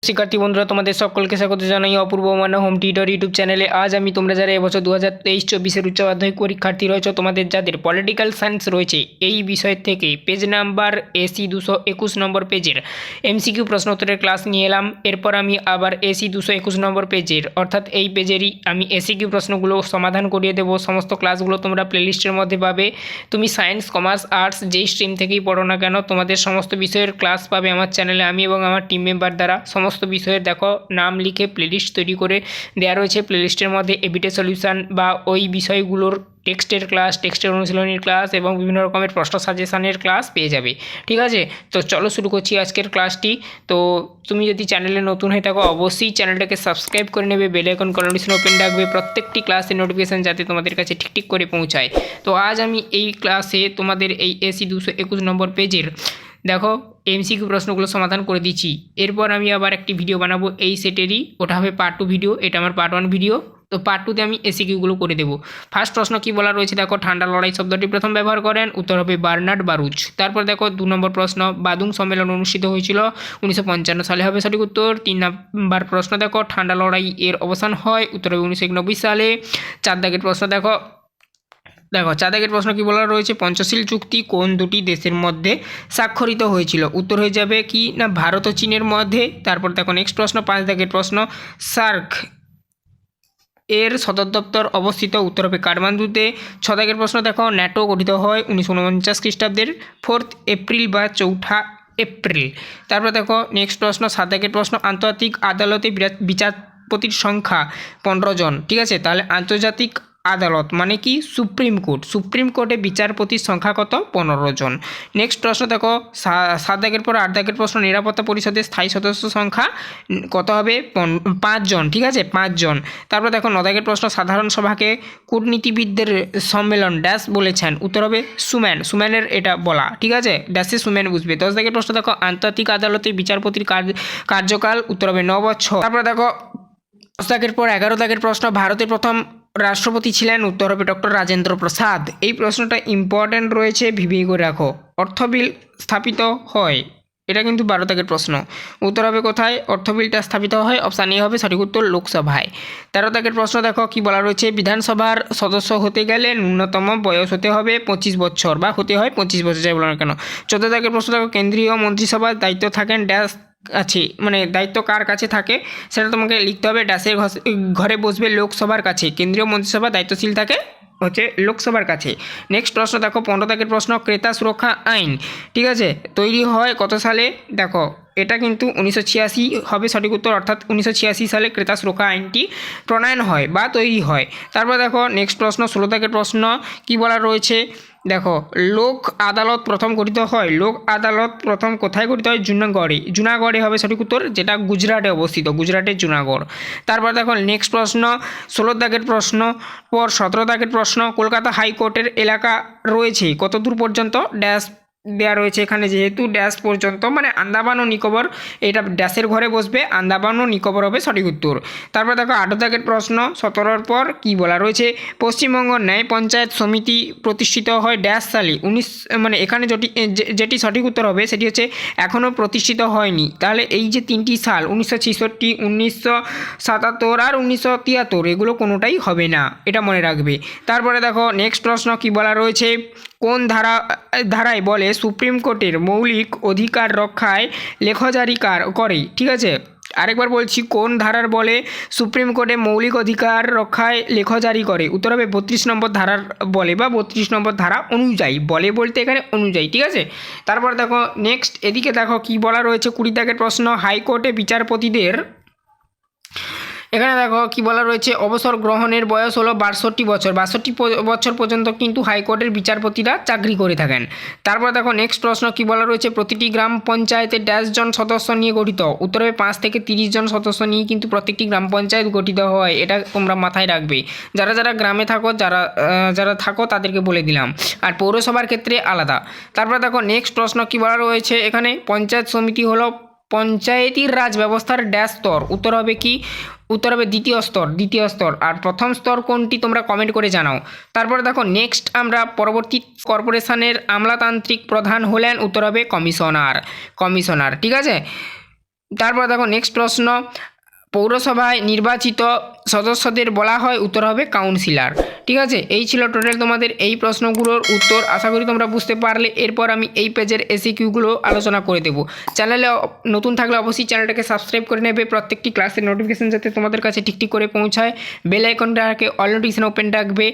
শিক্ষার্থী বন্ধুরা, তোমাদের সকলকে স্বাগত জানাই অপূর্ব মান্না হোম টিউটর ইউটিউব চ্যানেলে। আজ আমি তোমরা যারা এবছর 2023-24 উচ্চ মাধ্যমিক পরীক্ষার্থী রয়েছে, তোমাদের যাদের পলিটিক্যাল সায়েন্স রয়েছে, এই বিষয় থেকে পেজ নাম্বার AC 221 নম্বর পেজের MCQ প্রশ্ন উত্তরের ক্লাস নিয়ে এলাম। এরপর আমি আবার AC 221 নম্বর পেজের অর্থাৎ এই পেজেরই আমি SCQ প্রশ্নগুলো সমাধান করিয়ে দেবো। সমস্ত ক্লাসগুলো তোমরা প্লেলিস্টের মধ্যে পাবে। তুমি সায়েন্স, কমার্স, আর্টস যেই স্ট্রিম থেকেই পড়ো না কেন, তোমাদের সমস্ত বিষয়ের ক্লাস পাবে আমার চ্যানেলে। আমি এবং আমার টিম মেম্বার দ্বারা সমস্ত বিষয়ের দেখো নাম লিখে প্লেলিস্ট তৈরি করে দেওয়া রয়েছে। প্লেলিস্টের মধ্যে এবিটে সলিউশন বা ওই বিষয়গুলোর টেক্সটের ক্লাস, টেক্সটের অনুশীলনীর ক্লাস এবং বিভিন্ন রকমের প্রশ্ন সাজেশনের ক্লাস পেয়ে যাবে। ঠিক আছে, তো চলো শুরু করছি আজকের ক্লাসটি। তো তুমি যদি চ্যানেলে নতুন হয়ে থাকো, অবশ্যই চ্যানেলটাকে সাবস্ক্রাইব করে নেবে, বেল আইকন কন্ডিশন ওপেন রাখবে, প্রত্যেকটি ক্লাসের নোটিফিকেশান যাতে তোমাদের কাছে ঠিক করে পৌঁছায়। তো আজ আমি এই ক্লাসে তোমাদের এই AC 221 নম্বর পেজের দেখো MCQ প্রশ্নগুলো সমাধান করে দিচ্ছি। এরপর আমি আবার একটি ভিডিও বানাবো এই সেটেরই, ওটা হবে পার্ট 2 ভিডিও, এটা আমার পার্ট 1 ভিডিও। তো পার্ট 2তে আমি SCQগুলো করে দেবো। ফার্স্ট প্রশ্ন কী বলা রয়েছে দেখো, ঠান্ডা লড়াই শব্দটি প্রথম ব্যবহার করেন, উত্তর হবে বার্নার্ড বারুচ। তারপর দেখো 2 নম্বর প্রশ্ন, বাদুং সম্মেলন অনুষ্ঠিত হয়েছিল 1955 সালে, হবে সঠিক উত্তর। 3 নম্বর প্রশ্ন দেখো, ঠান্ডা লড়াই এর অবসান হয়, উত্তর হবে 1991 সালে। 4 দাগের প্রশ্ন দেখো 4 দাগের প্রশ্ন কী বলা রয়েছে, পঞ্চশীল চুক্তি কোন দুটি দেশের মধ্যে স্বাক্ষরিত হয়েছিল, উত্তর হয়ে যাবে কি না ভারত ও চীনের মধ্যে। তারপর দেখো নেক্সট প্রশ্ন 5 দাগের প্রশ্ন, সার্ক এর সদর দপ্তর অবস্থিত, উত্তর হবে কাঠমান্ডুতে। 6 দাগের প্রশ্ন দেখো, ন্যাটো গঠিত হয় 1949 খ্রিস্টাব্দের 4 এপ্রিল বা 4 এপ্রিল। তারপর দেখো নেক্সট প্রশ্ন 7 দাগের প্রশ্ন, আন্তর্জাতিক আদালতে বিচারপতির সংখ্যা 15 জন। ঠিক আছে, তাহলে আন্তর্জাতিক আদালত মানে কি সুপ্রিম কোর্ট, সুপ্রিম কোর্টে বিচারপতির সংখ্যা কত, 15 জন। নেক্সট প্রশ্ন দেখো 7 দাগের পর 8 দাগের প্রশ্ন, নিরাপত্তা পরিষদের স্থায়ী সদস্য সংখ্যা কত হবে, 5 জন। ঠিক আছে, 5 জন। তারপর দেখো 9 দাগের প্রশ্ন, সাধারণ সভাকে কূটনীতিবিদদের সম্মেলন ড্যাশ বলেছেন, উত্তর হবে সুম্যান, সুম্যানের এটা বলা। ঠিক আছে, ড্যাশে সুম্যান বুঝবে। 10 দাগের প্রশ্ন দেখো, আন্তর্জাতিক আদালতে বিচারপতির কার্যকাল, উত্তর হবে 9 বছর। তারপর দেখো 10 দাগের পর 11 দাগের প্রশ্ন, ভারতের প্রথম রাষ্ট্রপতি ছিলেন, উত্তর হবে ডক্টর রাজেন্দ্র প্রসাদ। এই প্রশ্নটা ইম্পর্ট্যান্ট রয়েছে, ভিভিয়ে করে রাখো। অর্থ বিল স্থাপিত হয়, এটা কিন্তু 12 দাগের প্রশ্ন, উত্তর হবে কোথায়, অর্থ বিলটা স্থাপিত হয় অপশান এ হবে সঠিক উত্তর, লোকসভায়। 13 দাগের প্রশ্ন দেখো কি বলা রয়েছে, বিধানসভার সদস্য হতে গেলে ন্যূনতম বয়স হতে হবে 25 বছর বা হতে হয় 25 বছর, যাই বলো না কেন। 14 দাগের প্রশ্ন দেখো, কেন্দ্রীয় মন্ত্রিসভার দায়িত্ব থাকেন ড্যাশ আছে, মানে দায়িত্ব কার কাছে থাকে সেটা তোমাকে লিখতে হবে, ড্যাশের ঘরে বসবে লোকসভার কাছে, কেন্দ্রীয় মন্ত্রিসভা দায়িত্বশীল থাকে হচ্ছে লোকসভার কাছে। নেক্সট প্রশ্ন দেখো 15 দাগের প্রশ্ন, ক্রেতা সুরক্ষা আইন, ঠিক আছে, তৈরি হয় কত সালে, দেখো এটা কিন্তু 1986 হবে সঠিক উত্তর, অর্থাৎ 1986 সালে ক্রেতা সুরক্ষা আইনটি প্রণয়ন হয় বা তৈরি হয়। তারপর দেখো নেক্সট প্রশ্ন 16 দাগের প্রশ্ন কি বলা রয়েছে, দেখো লোক আদালত প্রথম গঠিত হয়, লোক আদালত প্রথম কোথায় গঠিত হয়, জুনাগড়ে, জুনাগড়ে হবে সঠিক উত্তর, যেটা গুজরাটে অবস্থিত, গুজরাটের জুনাগড়। তারপর দেখো নেক্সট প্রশ্ন 16 দাগের প্রশ্ন পর 17 দাগের প্রশ্ন, কলকাতা হাইকোর্টের এলাকা রয়েছে কত দূর পর্যন্ত, ড্যাশ দেওয়া রয়েছে এখানে, যেহেতু ড্যাশ পর্যন্ত মানে আন্দামান ও নিকোবর, এটা ড্যাশের ঘরে বসবে, আন্দামান ও নিকোবর হবে সঠিক উত্তর। তারপর দেখো 18 দাগের প্রশ্ন 17 পর কি বলা রয়েছে, পশ্চিমবঙ্গ ন্যায় পঞ্চায়েত সমিতি প্রতিষ্ঠিত হয় ড্যাশ সালে, মানে এখানে যেটি সঠিক উত্তর হবে সেটি হচ্ছে এখনও প্রতিষ্ঠিত হয়নি। তাহলে এই যে 3টি সাল 1966, 1977 আর 1973, এগুলো কোনোটাই হবে না, এটা মনে রাখবে। তারপরে দেখো নেক্সট প্রশ্ন কি বলা রয়েছে, কোন ধারায় বলে সুপ্রিম কোর্টের মৌলিক অধিকার রক্ষায় লেখজারি করে, ঠিক আছে, আরেকবার বলছি, কোন ধারার বলে সুপ্রিম কোর্টে মৌলিক অধিকার রক্ষায় লেখজারি করে, উত্তর হবে 32 নম্বর ধারার বলে বা 32 নম্বর ধারা অনুযায়ী, বলে বলতে এখানে অনুযায়ী। ঠিক আছে, তারপর দেখো নেক্সট এদিকে দেখো কি বলা রয়েছে 20 দাগের প্রশ্ন, হাইকোর্টে বিচারপতিদের, এখানে দেখো কি বলা রয়েছে, অবসর গ্রহণের বয়স হলো 62 বছর, 62 বছর পর্যন্ত কিন্তু হাইকোর্টের বিচারপতিরা চাকরি করে থাকেন। তারপর দেখো নেক্সট প্রশ্ন কি বলা রয়েছে, প্রতিটি গ্রাম পঞ্চায়েতে ড্যাশ জন সদস্য নিয়ে গঠিত, উত্তর হবে 5 থেকে 30 জন সদস্য নিয়ে কিন্তু প্রত্যেকটি গ্রাম পঞ্চায়েত গঠিত হয়, এটা তোমরা মাথায় রাখবে, যারা যারা গ্রামে থাকো, যারা থাকো তাদেরকে বলে দিলাম, আর পৌরসভার ক্ষেত্রে আলাদা। তারপর দেখো নেক্সট প্রশ্ন কি বলা রয়েছে, এখানে পঞ্চায়েত সমিতি হলো পঞ্চায়েতি রাজ ব্যবস্থার ড্যাশ স্তর, উত্তর হবে কি, উত্তর হবে দ্বিতীয় স্তর। আর প্রথম স্তর কোনটি তোমরা কমেন্ট করে জানাও। তারপর দেখো নেক্সট আমরা পরবর্তী কর্পোরেশনের আমলাতান্ত্রিক প্রধান হলেন, উত্তর হবে কমিশনার, ঠিক আছে। তারপর দেখো নেক্সট প্রশ্ন, পৌরসভায় নির্বাচিত সদস্যদের বলা হয়, উত্তর হবে কাউন্সিলর। ঠিক আছে, এই ছিল টোটাল তোমাদের এই প্রশ্নগুলোর উত্তর। আশা করি তোমরা বুঝতে পারলে। এরপর আমি এই পেজের এসিকিউগুলো আলোচনা করে দেবো। চ্যানেলে নতুন থাকলে অবশ্যই চ্যানেলটাকে সাবস্ক্রাইব করে নেবে, প্রত্যেকটি ক্লাসের নোটিফিকেশন যাতে তোমাদের কাছে ঠিক করে পৌঁছায়। বেল আইকনটাকে অল নোটিফিকেশন ওপেন রাখবে।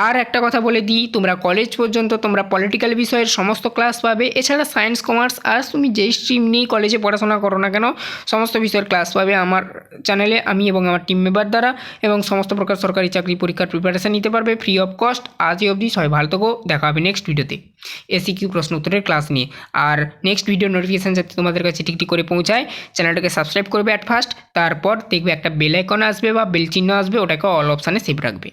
আর একটা কথা বলে দিই, তোমরা কলেজ পর্যন্ত তোমরা পলিটিক্যাল বিষয়ের সমস্ত ক্লাস পাবে। এছাড়া সায়েন্স, কমার্স, আর্টস তুমি যেই স্ট্রিম নিয়েই কলেজে পড়াশোনা করো না কেন, সমস্ত বিষয়ের ক্লাস পাবে আমার চ্যানেলে, আমি এবং আমার টিম মেম্বার দ্বারা। এবং সমস্ত প্রকার সরকারি চাকরি পরীক্ষার প্রিপারেশান নিতে পারবে ফ্রি অফ কস্ট। আজই অবধি সবাই ভালো থেকো, দেখা হবে নেক্সট ভিডিওতে এসিকিউ প্রশ্ন উত্তরের ক্লাস নিয়ে। আর নেক্সট ভিডিও নোটিফিকেশান যাতে তোমাদের কাছে ঠিক করে পৌঁছায়, চ্যানেলটাকে সাবস্ক্রাইব করবে অ্যাট ফার্স্ট, তারপর দেখবে একটা বেল আইকন আসবে বা বেল চিহ্ন আসবে, ওটাকে অল অপশানে সেভ রাখবে।